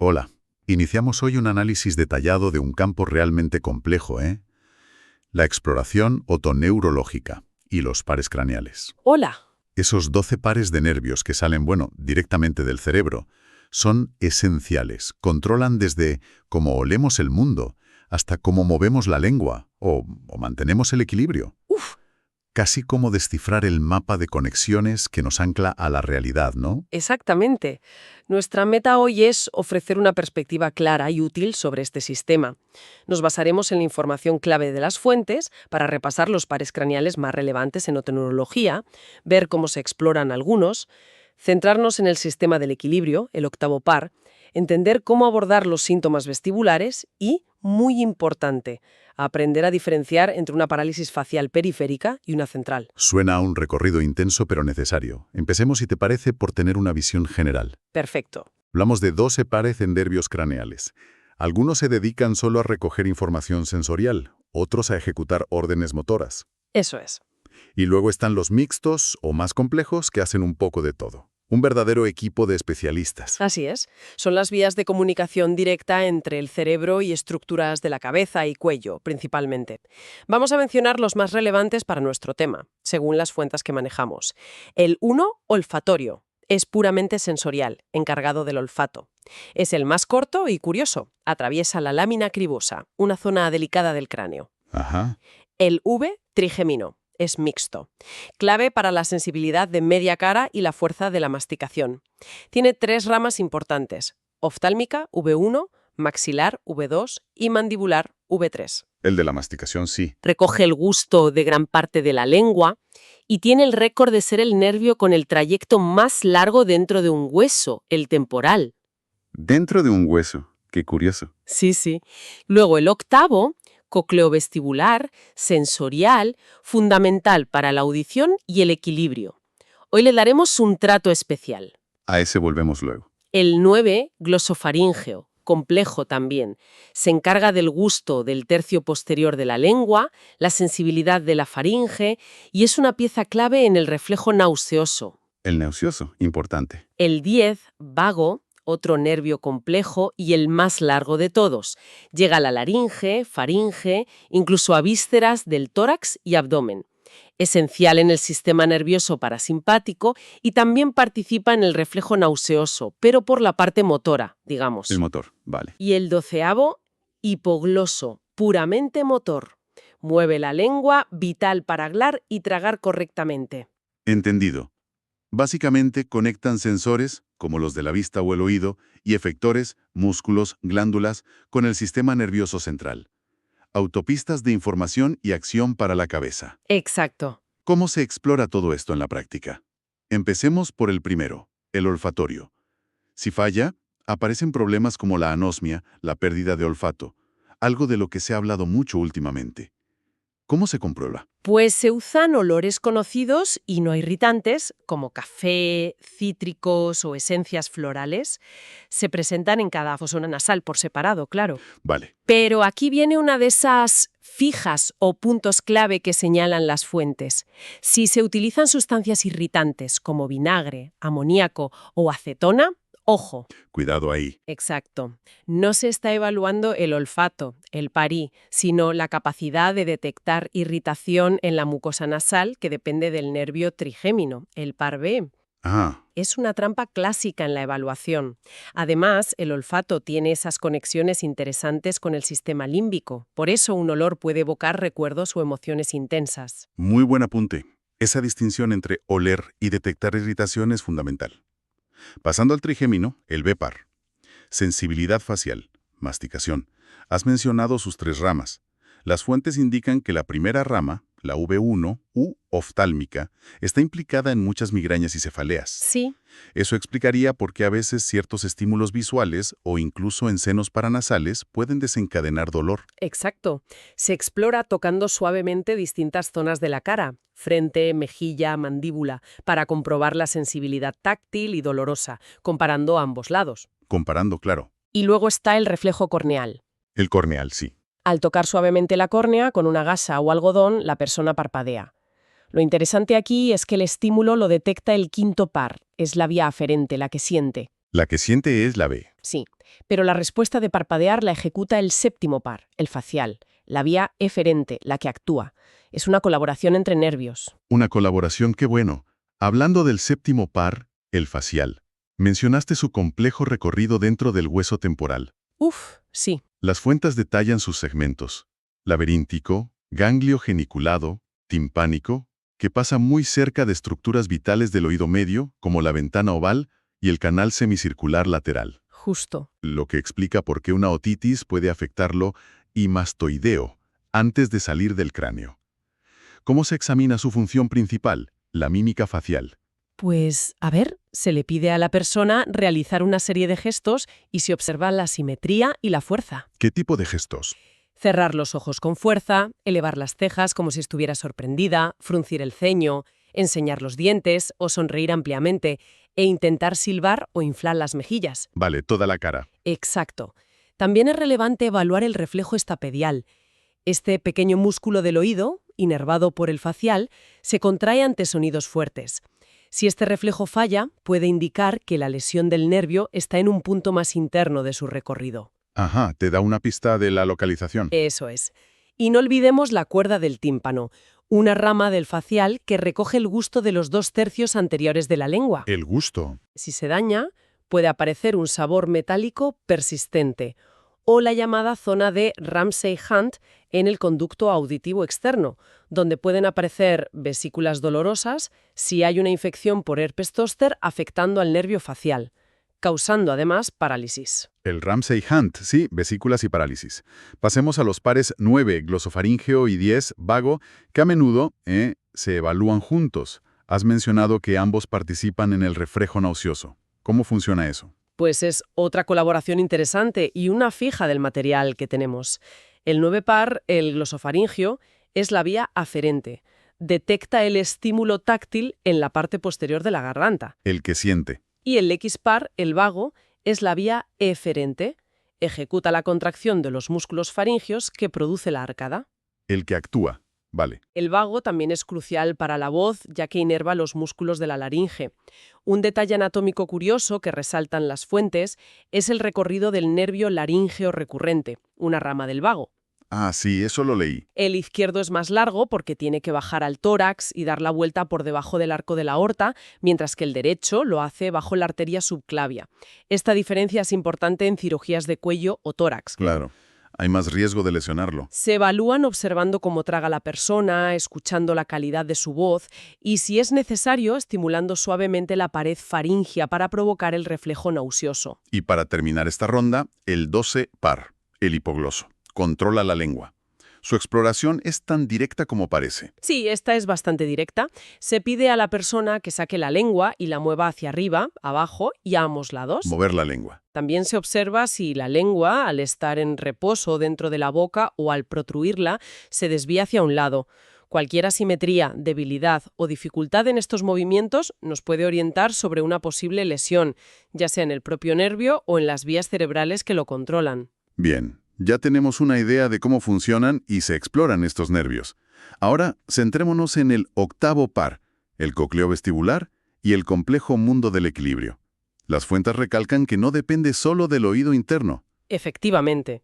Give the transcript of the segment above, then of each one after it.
Hola. Iniciamos hoy un análisis detallado de un campo realmente complejo, ¿eh? La exploración otoneurológica y los pares craneales. Hola. Esos 12 pares de nervios que salen, directamente del cerebro, son esenciales. Controlan desde cómo olemos el mundo hasta cómo movemos la lengua o mantenemos el equilibrio. Uf, Casi como descifrar el mapa de conexiones que nos ancla a la realidad, ¿no? exactamente. Nuestra meta hoy es ofrecer una perspectiva clara y útil sobre este sistema. Nos basaremos en la información clave de las fuentes para repasar los pares craneales más relevantes en otoneurología, ver cómo se exploran algunos, centrarnos en el sistema del equilibrio, el octavo par, entender cómo abordar los síntomas vestibulares y, muy importante, aprender a diferenciar entre una parálisis facial periférica y una central. Suena a un recorrido intenso pero necesario. Empecemos, si te parece, por tener una visión general. Perfecto. Hablamos de 12 pares de nervios craneales. Algunos se dedican solo a recoger información sensorial, otros a ejecutar órdenes motoras. Eso es. Y luego están los mixtos o más complejos que hacen un poco de todo. Un verdadero equipo de especialistas. Así es. Son las vías de comunicación directa entre el cerebro y estructuras de la cabeza y cuello, principalmente. Vamos a mencionar los más relevantes para nuestro tema, según las fuentes que manejamos. El 1, olfatorio. Es puramente sensorial, encargado del olfato. Es el más corto y curioso. Atraviesa la lámina cribosa, una zona delicada del cráneo. Ajá. El V, trigémino. Es mixto. Clave para la sensibilidad de media cara y la fuerza de la masticación. Tiene 3 ramas importantes: oftálmica, V1, maxilar, V2 y mandibular, V3. El de la masticación, sí. Recoge el gusto de gran parte de la lengua y tiene el récord de ser el nervio con el trayecto más largo dentro de un hueso, el temporal. Dentro de un hueso. Qué curioso. Sí, sí. Luego el octavo, cocleovestibular, sensorial, fundamental para la audición y el equilibrio. Hoy le daremos un trato especial. A ese volvemos luego. El 9, glosofaríngeo, complejo también. Se encarga del gusto del tercio posterior de la lengua, la sensibilidad de la faringe y es una pieza clave en el reflejo nauseoso. El nauseoso, importante. El 10, vago, otro nervio complejo y el más largo de todos. Llega a la laringe, faringe, incluso a vísceras del tórax y abdomen. Esencial en el sistema nervioso parasimpático y también participa en el reflejo nauseoso, pero por la parte motora, digamos. El motor, vale. Y el 12º, hipogloso, puramente motor. Mueve la lengua, vital para hablar y tragar correctamente. Entendido. Básicamente conectan sensores, como los de la vista o el oído, y efectores, músculos, glándulas, con el sistema nervioso central. Autopistas de información y acción para la cabeza. Exacto. ¿Cómo se explora todo esto en la práctica? Empecemos por el primero, el olfatorio. Si falla, aparecen problemas como la anosmia, la pérdida de olfato, algo de lo que se ha hablado mucho últimamente. ¿Cómo se comprueba? Pues se usan olores conocidos y no irritantes, como café, cítricos o esencias florales. Se presentan en cada fosona nasal por separado, claro. Vale. Pero aquí viene una de esas fijas o puntos clave que señalan las fuentes. Si se utilizan sustancias irritantes como vinagre, amoníaco o acetona, ojo. Cuidado ahí. Exacto. No se está evaluando el olfato, el parí, sino la capacidad de detectar irritación en la mucosa nasal que depende del nervio trigémino, el par B. Ah, Es una trampa clásica en la evaluación. Además, el olfato tiene esas conexiones interesantes con el sistema límbico. Por eso un olor puede evocar recuerdos o emociones intensas. muy buen apunte. Esa distinción entre oler y detectar irritación es fundamental. Pasando al trigémino, el B-par. Sensibilidad facial, masticación. Has mencionado sus 3 ramas. Las fuentes indican que la primera rama, la V1 u oftálmica, está implicada en muchas migrañas y cefaleas. Sí. Eso explicaría por qué a veces ciertos estímulos visuales o incluso en senos paranasales pueden desencadenar dolor. Exacto. Se explora tocando suavemente distintas zonas de la cara, frente, mejilla, mandíbula, para comprobar la sensibilidad táctil y dolorosa, comparando ambos lados. Comparando, claro. Y luego está el reflejo corneal. El corneal, sí. Al tocar suavemente la córnea con una gasa o algodón, la persona parpadea. Lo interesante aquí es que el estímulo lo detecta el quinto par, es la vía aferente, la que siente. La que siente es la B. Sí. Pero la respuesta de parpadear la ejecuta el séptimo par, el facial, la vía eferente, la que actúa. Es una colaboración entre nervios. Una colaboración, qué bueno. Hablando del séptimo par, el facial, mencionaste su complejo recorrido dentro del hueso temporal. Sí. Las fuentes detallan sus segmentos: laberíntico, ganglio geniculado, timpánico, que pasa muy cerca de estructuras vitales del oído medio, como la ventana oval y el canal semicircular lateral. Justo. Lo que explica por qué una otitis puede afectarlo y mastoideo antes de salir del cráneo. ¿Cómo se examina su función principal, la mímica facial? Pues, a ver, se le pide a la persona realizar una serie de gestos y se observa la simetría y la fuerza. ¿Qué tipo de gestos? Cerrar los ojos con fuerza, elevar las cejas como si estuviera sorprendida, fruncir el ceño, enseñar los dientes o sonreír ampliamente e intentar silbar o inflar las mejillas. Vale, toda la cara. Exacto. También es relevante evaluar el reflejo estapedial. Este pequeño músculo del oído, inervado por el facial, se contrae ante sonidos fuertes. Si este reflejo falla, puede indicar que la lesión del nervio está en un punto más interno de su recorrido. Ajá, te da una pista de la localización. Eso es. Y no olvidemos la cuerda del tímpano, una rama del facial que recoge el gusto de los 2/3 anteriores de la lengua. El gusto. Si se daña, puede aparecer un sabor metálico persistente o la llamada zona de Ramsay-Hunt en el conducto auditivo externo, donde pueden aparecer vesículas dolorosas si hay una infección por herpes zóster afectando al nervio facial, causando además parálisis. El Ramsay-Hunt, sí, vesículas y parálisis. Pasemos a los pares 9, glosofaríngeo, y 10, vago, que a menudo se evalúan juntos. Has mencionado que ambos participan en el reflejo nauseoso. ¿Cómo funciona eso? Pues es otra colaboración interesante y una fija del material que tenemos. El 9 par, el glosofaríngeo, es la vía aferente. Detecta el estímulo táctil en la parte posterior de la garganta. El que siente. Y el X par, el vago, es la vía eferente. Ejecuta la contracción de los músculos faringios que produce la arcada. El que actúa. Vale. El vago también es crucial para la voz, ya que inerva los músculos de la laringe. Un detalle anatómico curioso que resaltan las fuentes es el recorrido del nervio laríngeo recurrente, una rama del vago. Ah, sí, eso lo leí. El izquierdo es más largo porque tiene que bajar al tórax y dar la vuelta por debajo del arco de la aorta, mientras que el derecho lo hace bajo la arteria subclavia. Esta diferencia es importante en cirugías de cuello o tórax. Claro. Hay más riesgo de lesionarlo. Se evalúan observando cómo traga la persona, escuchando la calidad de su voz y, si es necesario, estimulando suavemente la pared faríngea para provocar el reflejo nauseoso. Y para terminar esta ronda, el 12 par, el hipogloso. Controla la lengua. Su exploración es tan directa como parece. Sí, esta es bastante directa. Se pide a la persona que saque la lengua y la mueva hacia arriba, abajo y a ambos lados. Mover la lengua. También se observa si la lengua, al estar en reposo dentro de la boca o al protruirla, se desvía hacia un lado. Cualquier asimetría, debilidad o dificultad en estos movimientos nos puede orientar sobre una posible lesión, ya sea en el propio nervio o en las vías cerebrales que lo controlan. Bien, ya tenemos una idea de cómo funcionan y se exploran estos nervios. Ahora, centrémonos en el octavo par, el cócleo vestibular y el complejo mundo del equilibrio. Las fuentes recalcan que no depende solo del oído interno. Efectivamente.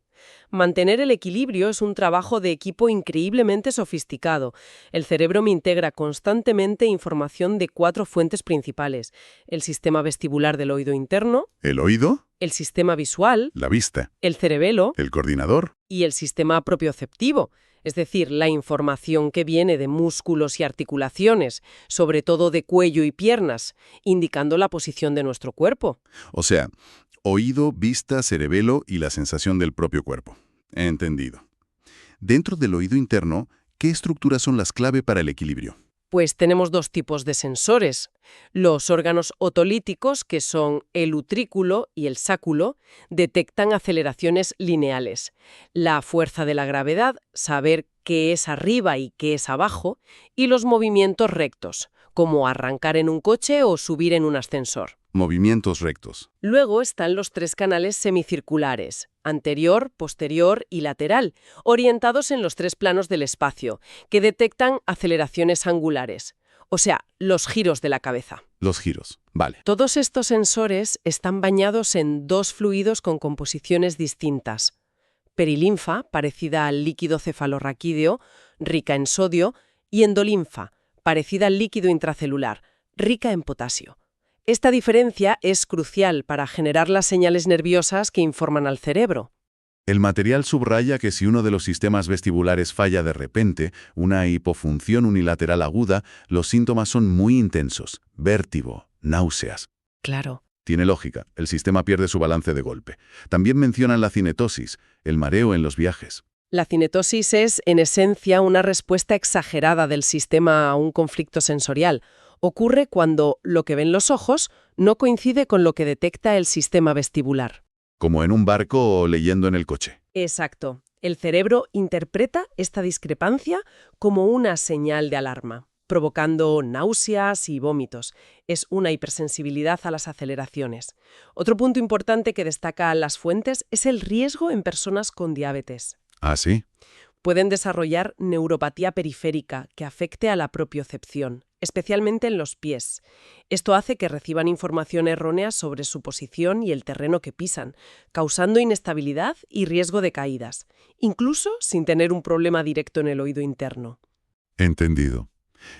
Mantener el equilibrio es un trabajo de equipo increíblemente sofisticado. El cerebro integra constantemente información de 4 fuentes principales: el sistema vestibular del oído interno, El oído, el sistema visual, la vista, el cerebelo el coordinador. y el sistema propioceptivo, es decir, la información que viene de músculos y articulaciones, sobre todo de cuello y piernas, indicando la posición de nuestro cuerpo. O sea, oído, vista, cerebelo y la sensación del propio cuerpo. Entendido. Dentro del oído interno, ¿qué estructuras son las clave para el equilibrio? Pues tenemos 2 tipos de sensores. Los órganos otolíticos, que son el utrículo y el sáculo, detectan aceleraciones lineales. La fuerza de la gravedad, saber qué es arriba y qué es abajo, y los movimientos rectos, como arrancar en un coche o subir en un ascensor. Movimientos rectos. Luego están los 3 canales semicirculares, anterior, posterior y lateral, orientados en los 3 planos del espacio, que detectan aceleraciones angulares, o sea, los giros de la cabeza. Los giros. Vale. Todos estos sensores están bañados en dos fluidos con composiciones distintas. Perilinfa, parecida al líquido cefalorraquídeo, rica en sodio, y endolinfa, parecida al líquido intracelular, rica en potasio. Esta diferencia es crucial para generar las señales nerviosas que informan al cerebro. El material subraya que si uno de los sistemas vestibulares falla de repente, una hipofunción unilateral aguda, los síntomas son muy intensos: vértigo, náuseas. Claro. Tiene lógica, el sistema pierde su balance de golpe. También mencionan la cinetosis, el mareo en los viajes. La cinetosis es, en esencia, una respuesta exagerada del sistema a un conflicto sensorial. Ocurre cuando lo que ven los ojos no coincide con lo que detecta el sistema vestibular. Como en un barco o leyendo en el coche. Exacto. El cerebro interpreta esta discrepancia como una señal de alarma, provocando náuseas y vómitos. Es una hipersensibilidad a las aceleraciones. Otro punto importante que destacan las fuentes es el riesgo en personas con diabetes. ¿Ah, sí? Pueden desarrollar neuropatía periférica que afecte a la propiocepción, especialmente en los pies. Esto hace que reciban información errónea sobre su posición y el terreno que pisan, causando inestabilidad y riesgo de caídas, incluso sin tener un problema directo en el oído interno. Entendido.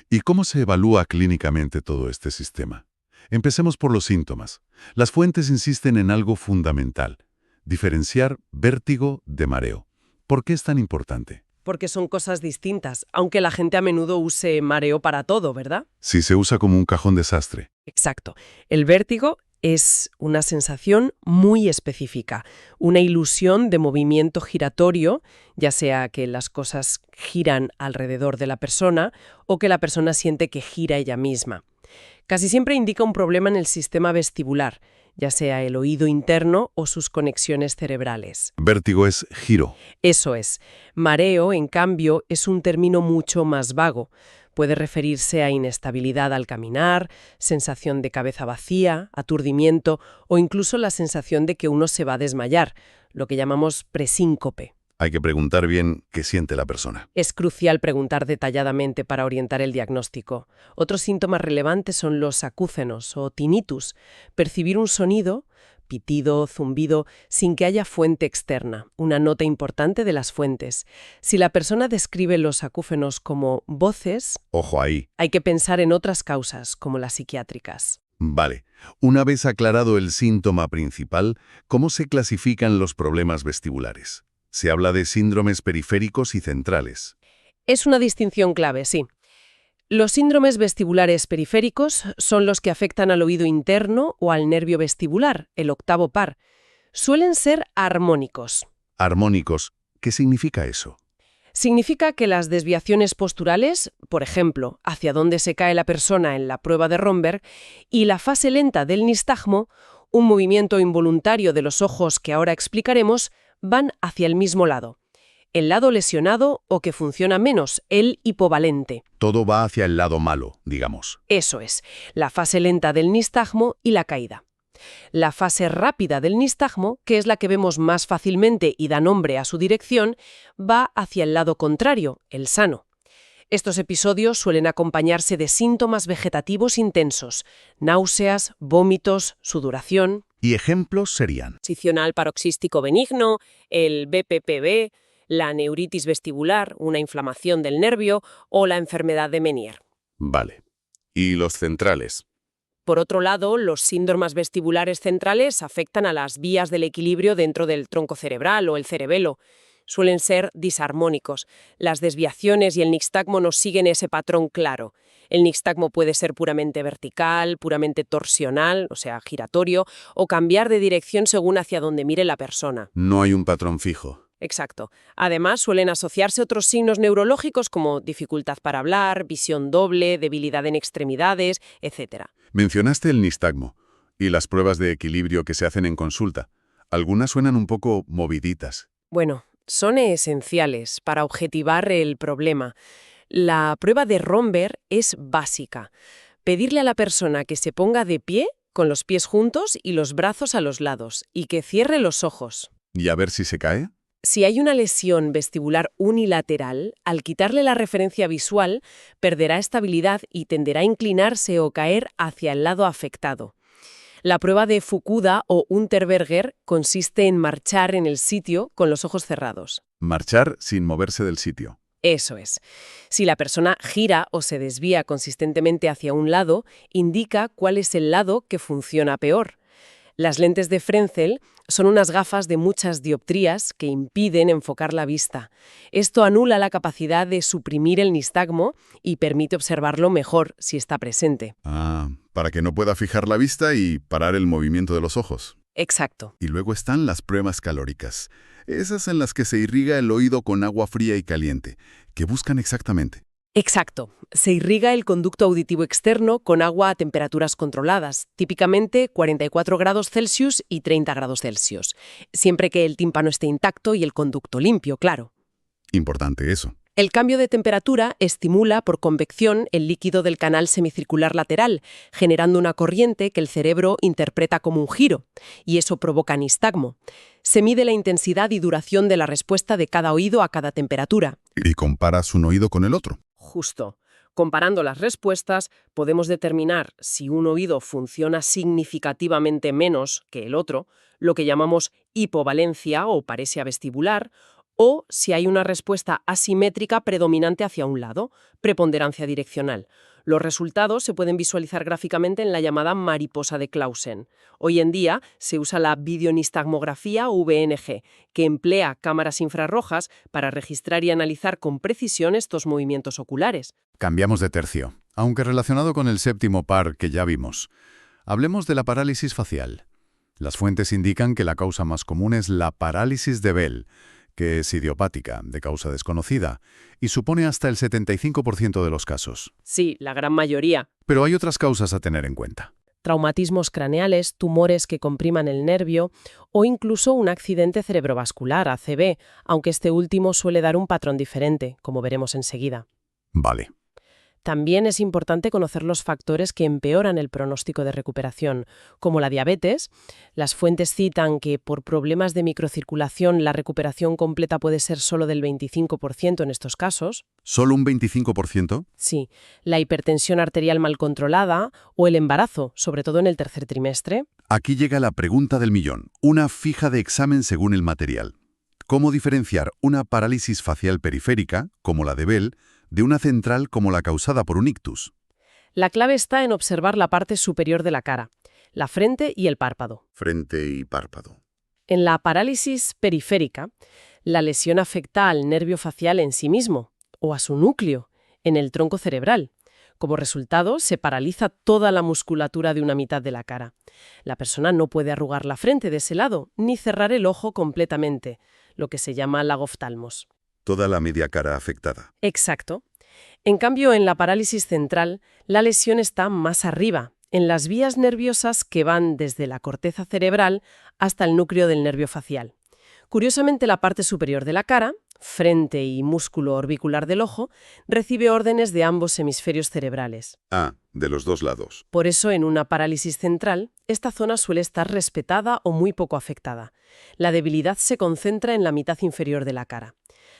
¿Y cómo se evalúa clínicamente todo este sistema? Empecemos por los síntomas. Las fuentes insisten en algo fundamental: diferenciar vértigo de mareo. ¿Por qué es tan importante? Porque son cosas distintas, aunque la gente a menudo use mareo para todo, ¿verdad? Si se usa como un cajón desastre. Exacto. El vértigo es una sensación muy específica, una ilusión de movimiento giratorio, ya sea que las cosas giran alrededor de la persona o que la persona siente que gira ella misma. Casi siempre indica un problema en el sistema vestibular, ya sea el oído interno o sus conexiones cerebrales. Vértigo es giro. Eso es. Mareo, en cambio, es un término mucho más vago. Puede referirse a inestabilidad al caminar, sensación de cabeza vacía, aturdimiento o incluso la sensación de que uno se va a desmayar, lo que llamamos presíncope. Hay que preguntar bien qué siente la persona. Es crucial preguntar detalladamente para orientar el diagnóstico. Otros síntomas relevantes son los acúfenos o tinnitus, percibir un sonido, pitido, zumbido, sin que haya fuente externa, una nota importante de las fuentes. Si la persona describe los acúfenos como voces, Ojo ahí. hay que pensar en otras causas, como las psiquiátricas. Vale. Una vez aclarado el síntoma principal, ¿cómo se clasifican los problemas vestibulares? Se habla de síndromes periféricos y centrales. Es una distinción clave, sí. Los síndromes vestibulares periféricos son los que afectan al oído interno o al nervio vestibular, el octavo par. Suelen ser armónicos. Armónicos, ¿qué significa eso? Significa que las desviaciones posturales, por ejemplo, hacia dónde se cae la persona en la prueba de Romberg, y la fase lenta del nistagmo, un movimiento involuntario de los ojos que ahora explicaremos, van hacia el mismo lado. El lado lesionado o que funciona menos, el hipovalente. Todo va hacia el lado malo, digamos. Eso es, la fase lenta del nistagmo y la caída. La fase rápida del nistagmo, que es la que vemos más fácilmente y da nombre a su dirección, va hacia el lado contrario, el sano. Estos episodios suelen acompañarse de síntomas vegetativos intensos, náuseas, vómitos, sudoración. ¿Y ejemplos serían? Posicional paroxístico benigno, el BPPV, la neuritis vestibular, una inflamación del nervio o la enfermedad de Meniere. Vale. ¿Y los centrales? Por otro lado, los síndromes vestibulares centrales afectan a las vías del equilibrio dentro del tronco cerebral o el cerebelo. Suelen ser disarmónicos. Las desviaciones y el nixtagmo no siguen ese patrón claro. El nixtagmo puede ser puramente vertical, puramente torsional, o sea, giratorio, o cambiar de dirección según hacia donde mire la persona. No hay un patrón fijo. Exacto. Además, suelen asociarse otros signos neurológicos como dificultad para hablar, visión doble, debilidad en extremidades, etc. Mencionaste el nistagmo y las pruebas de equilibrio que se hacen en consulta. Algunas suenan un poco moviditas. Bueno, son esenciales para objetivar el problema. La prueba de Romberg es básica. Pedirle a la persona que se ponga de pie, con los pies juntos y los brazos a los lados, y que cierre los ojos. ¿Y a ver si se cae? Si hay una lesión vestibular unilateral, al quitarle la referencia visual, perderá estabilidad y tenderá a inclinarse o caer hacia el lado afectado. La prueba de Fukuda o Unterberger consiste en marchar en el sitio con los ojos cerrados. Marchar sin moverse del sitio. Eso es. Si la persona gira o se desvía consistentemente hacia un lado, indica cuál es el lado que funciona peor. Las lentes de Frenzel son unas gafas de muchas dioptrías que impiden enfocar la vista. Esto anula la capacidad de suprimir el nistagmo y permite observarlo mejor si está presente. Ah, para que no pueda fijar la vista y parar el movimiento de los ojos. Exacto. Y luego están las pruebas calóricas, esas en las que se irriga el oído con agua fría y caliente. ¿Qué buscan exactamente? Exacto. Se irriga el conducto auditivo externo con agua a temperaturas controladas, típicamente 44 grados Celsius y 30 grados Celsius, siempre que el tímpano esté intacto y el conducto limpio, claro. Importante eso. El cambio de temperatura estimula por convección el líquido del canal semicircular lateral, generando una corriente que el cerebro interpreta como un giro, y eso provoca nistagmo. Se mide la intensidad y duración de la respuesta de cada oído a cada temperatura. Y comparas un oído con el otro. Justo. Comparando las respuestas, podemos determinar si un oído funciona significativamente menos que el otro, lo que llamamos hipovalencia o paresia vestibular, o si hay una respuesta asimétrica predominante hacia un lado, preponderancia direccional. Los resultados se pueden visualizar gráficamente en la llamada mariposa de Clausen. Hoy en día se usa la videonistagmografía o VNG, que emplea cámaras infrarrojas para registrar y analizar con precisión estos movimientos oculares. Cambiamos de tercio, aunque relacionado con el séptimo par que ya vimos. Hablemos de la parálisis facial. Las fuentes indican que la causa más común es la parálisis de Bell, que es idiopática, de causa desconocida, y supone hasta el 75% de los casos. Sí, la gran mayoría. Pero hay otras causas a tener en cuenta. Traumatismos craneales, tumores que compriman el nervio o incluso un accidente cerebrovascular, ACV, aunque este último suele dar un patrón diferente, como veremos enseguida. Vale. También es importante conocer los factores que empeoran el pronóstico de recuperación, como la diabetes. Las fuentes citan que por problemas de microcirculación la recuperación completa puede ser solo del 25% en estos casos. ¿Solo un 25%? Sí, la hipertensión arterial mal controlada o el embarazo, sobre todo en el tercer trimestre. Aquí llega la pregunta del millón, una fija de examen según el material. ¿Cómo diferenciar una parálisis facial periférica, como la de Bell, de una central como la causada por un ictus? La clave está en observar la parte superior de la cara, la frente y el párpado. Frente y párpado. En la parálisis periférica, la lesión afecta al nervio facial en sí mismo, o a su núcleo, en el tronco cerebral. Como resultado, se paraliza toda la musculatura de una mitad de la cara. La persona no puede arrugar la frente de ese lado, ni cerrar el ojo completamente, lo que se llama lagoftalmos. Toda la media cara afectada. Exacto. En cambio, en la parálisis central, la lesión está más arriba, en las vías nerviosas que van desde la corteza cerebral hasta el núcleo del nervio facial. Curiosamente, la parte superior de la cara, frente y músculo orbicular del ojo, recibe órdenes de ambos hemisferios cerebrales. Ah, de los dos lados. Por eso, en una parálisis central, esta zona suele estar respetada o muy poco afectada. La debilidad se concentra en la mitad inferior de la cara.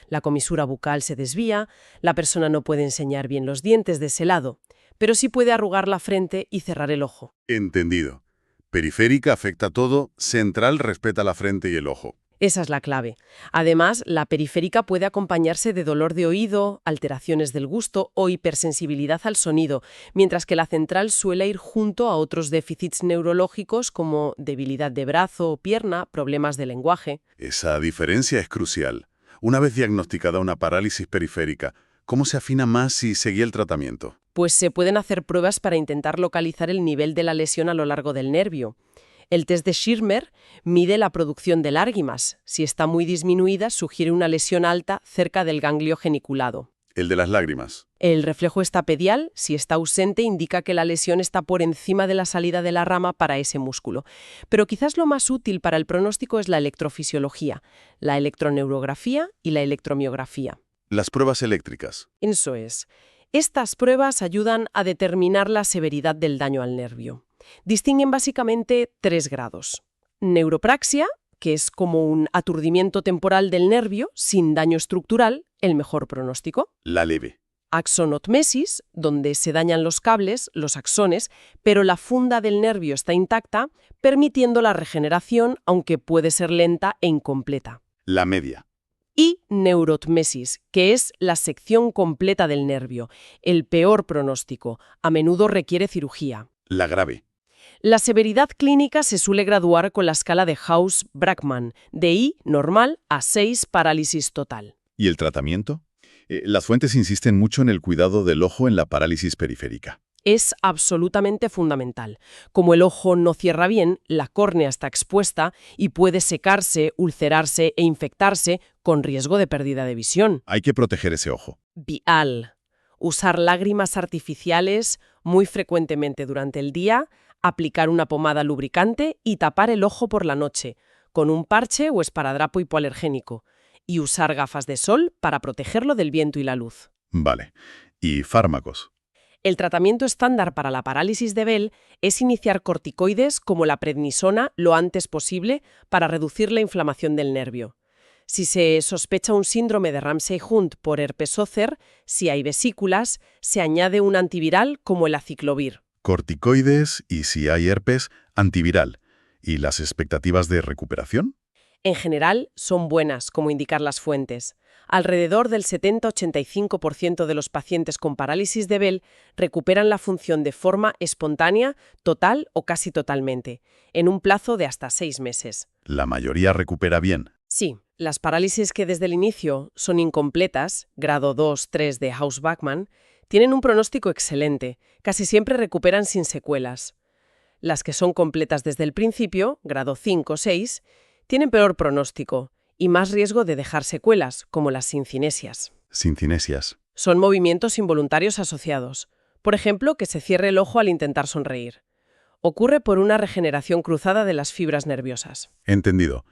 La comisura bucal se desvía, la persona no puede enseñar bien los dientes de ese lado, pero sí puede arrugar la frente y cerrar el ojo. Entendido. Periférica afecta todo, central respeta la frente y el ojo. Esa es la clave. Además, la periférica puede acompañarse de dolor de oído, alteraciones del gusto o hipersensibilidad al sonido, mientras que la central suele ir junto a otros déficits neurológicos como debilidad de brazo o pierna, problemas de lenguaje. Esa diferencia es crucial. Una vez diagnosticada una parálisis periférica, ¿cómo se afina más si seguía el tratamiento? Pues se pueden hacer pruebas para intentar localizar el nivel de la lesión a lo largo del nervio. El test de Schirmer mide la producción de lárgimas. Si está muy disminuida, sugiere una lesión alta cerca del ganglio geniculado. El de las lágrimas. El reflejo estapedial, si está ausente, indica que la lesión está por encima de la salida de la rama para ese músculo. Pero quizás lo más útil para el pronóstico es la electrofisiología, la electroneurografía y la electromiografía. Las pruebas eléctricas. Eso es. Estas pruebas ayudan a determinar la severidad del daño al nervio. Distinguen básicamente 3 grados. Neuropraxia, que es como un aturdimiento temporal del nervio sin daño estructural, el mejor pronóstico. La leve. Axonotmesis, donde se dañan los cables, los axones, pero la funda del nervio está intacta, permitiendo la regeneración, aunque puede ser lenta e incompleta. La media. Y neurotmesis, que es la sección completa del nervio, el peor pronóstico, a menudo requiere cirugía. La grave. La severidad clínica se suele graduar con la escala de Haus-Brackmann, de I normal a 6 parálisis total. ¿Y el tratamiento? Las fuentes insisten mucho en el cuidado del ojo en la parálisis periférica. Es absolutamente fundamental. Como el ojo no cierra bien, la córnea está expuesta y puede secarse, ulcerarse e infectarse con riesgo de pérdida de visión. Hay que proteger ese ojo. Vial. Usar lágrimas artificiales muy frecuentemente durante el día, aplicar una pomada lubricante y tapar el ojo por la noche, con un parche o esparadrapo hipoalergénico. Y usar gafas de sol para protegerlo del viento y la luz. Vale. ¿Y fármacos? El tratamiento estándar para la parálisis de Bell es iniciar corticoides como la prednisona lo antes posible para reducir la inflamación del nervio. Si se sospecha un síndrome de Ramsay-Hunt por herpes zóster, si hay vesículas, se añade un antiviral como el aciclovir. Corticoides y, si hay herpes, antiviral. ¿Y las expectativas de recuperación? En general, son buenas, como indicar las fuentes. Alrededor del 70-85% de los pacientes con parálisis de Bell recuperan la función de forma espontánea, total o casi totalmente, en un plazo de hasta 6 meses. La mayoría recupera bien. Sí, las parálisis que desde el inicio son incompletas, grado 2-3 de Haus-Brackmann, tienen un pronóstico excelente, casi siempre recuperan sin secuelas. Las que son completas desde el principio, grado 5-6, tienen peor pronóstico y más riesgo de dejar secuelas, como las syncinesias. Syncinesias. Son movimientos involuntarios asociados. Por ejemplo, que se cierre el ojo al intentar sonreír. Ocurre por una regeneración cruzada de las fibras nerviosas. Entendido.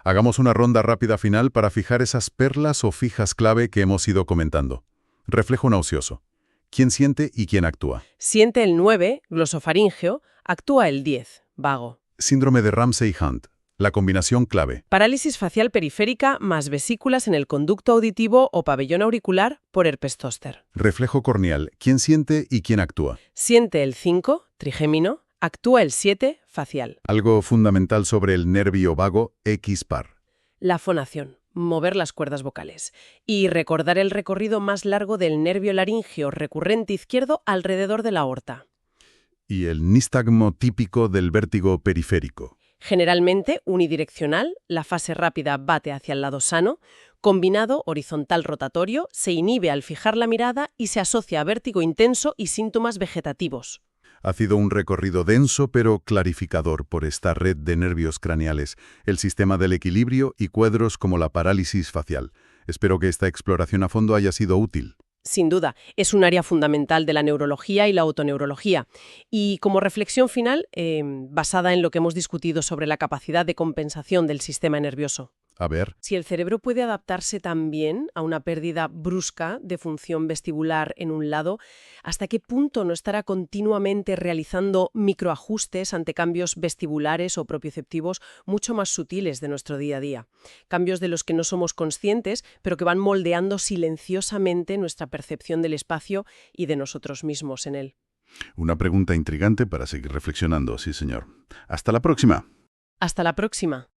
Hagamos una ronda rápida final para fijar esas perlas o fijas clave que hemos ido comentando. Reflejo nauseoso. ¿Quién siente y quién actúa? Siente el 9, glosofaríngeo, actúa el 10, vago. Síndrome de Ramsay-Hunt. La combinación clave. Parálisis facial periférica más vesículas en el conducto auditivo o pabellón auricular por herpes zóster. Reflejo corneal. ¿Quién siente y quién actúa? Siente el 5, trigémino, actúa el 7, facial. Algo fundamental sobre el nervio vago X-par. La fonación, mover las cuerdas vocales. Y recordar el recorrido más largo del nervio laríngeo recurrente izquierdo alrededor de la aorta. Y el nistagmo típico del vértigo periférico. Generalmente unidireccional, la fase rápida bate hacia el lado sano, combinado horizontal rotatorio, se inhibe al fijar la mirada y se asocia a vértigo intenso y síntomas vegetativos. Ha sido un recorrido denso pero clarificador por esta red de nervios craneales, el sistema del equilibrio y cuadros como la parálisis facial. Espero que esta exploración a fondo haya sido útil. Sin duda, es un área fundamental de la neurología y la autoneurología. Y como reflexión final, basada en lo que hemos discutido sobre la capacidad de compensación del sistema nervioso. A ver. Si el cerebro puede adaptarse también a una pérdida brusca de función vestibular en un lado, ¿hasta qué punto no estará continuamente realizando microajustes ante cambios vestibulares o propioceptivos mucho más sutiles de nuestro día a día? Cambios de los que no somos conscientes, pero que van moldeando silenciosamente nuestra percepción del espacio y de nosotros mismos en él. Una pregunta intrigante para seguir reflexionando, sí señor. Hasta la próxima. Hasta la próxima.